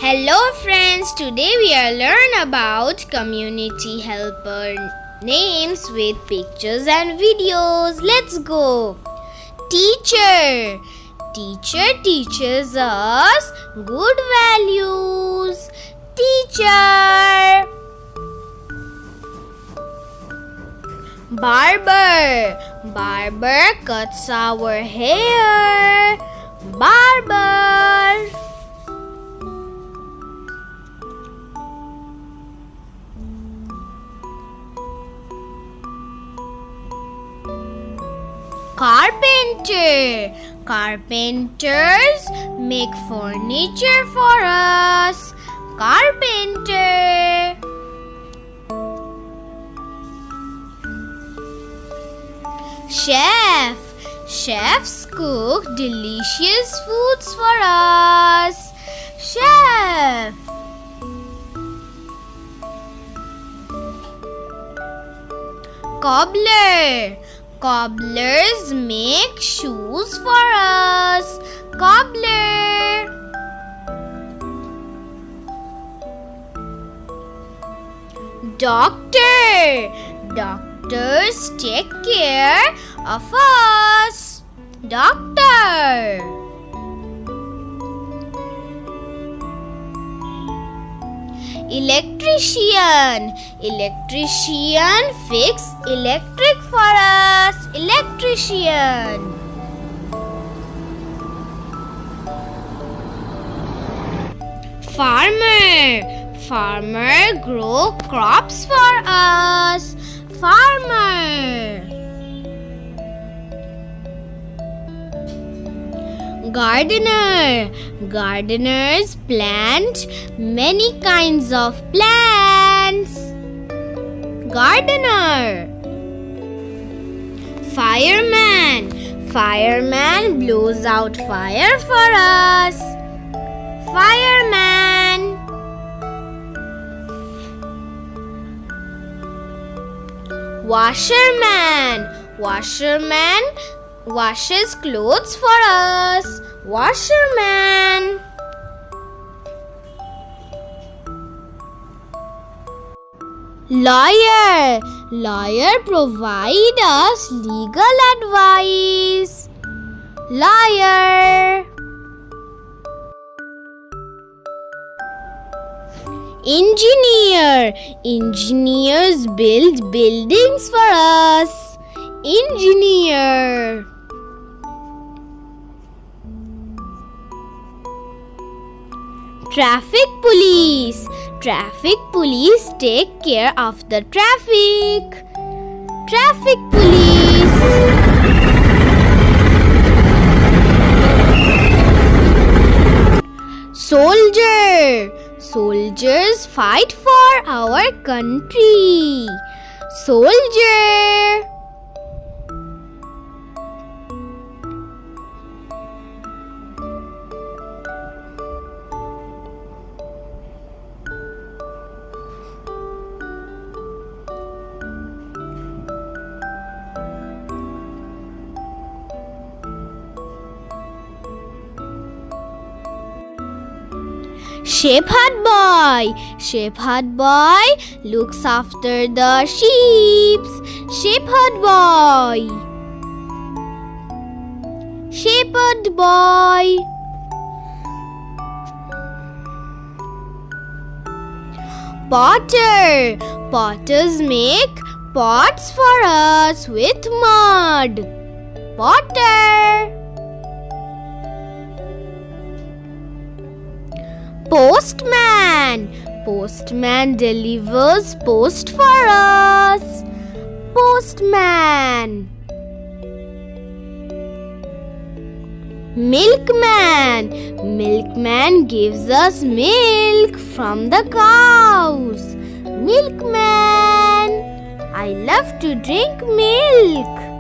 Hello friends, today we are learn about community helper names with pictures and videos. Let's go. Teacher. Teacher teaches us good values. Teacher. Barber. Barber cuts our hair. Barber. Carpenter. Carpenters make furniture for us. Carpenter. Chef. Chefs cook delicious foods for us. Chef. Cobbler. Cobblers make shoes for us. Cobbler. Doctor. Doctors take care of us. Doctor. Electrician. Electrician fix electric for us. Electrician. Farmer. Farmer grow crops for us. Farmer. Gardener. Gardeners plant many kinds of plants. Gardener. Fireman. Fireman blows out fire for us. Fireman. Washerman. Washerman washes clothes for us. Washerman. Lawyer. Lawyer provide us legal advice. Lawyer. Engineer. Engineers build buildings for us. Engineer. Traffic police. Traffic police take care of the traffic. Traffic police. Soldier. Soldiers fight for our country. Soldier. Shepherd boy. Shepherd boy looks after the sheep. Shepherd boy. Shepherd boy. Potter. Potters make pots for us with mud. Potter. Postman. Postman delivers post for us. Postman. Milkman. Milkman gives us milk from the cows. Milkman. I love to drink milk.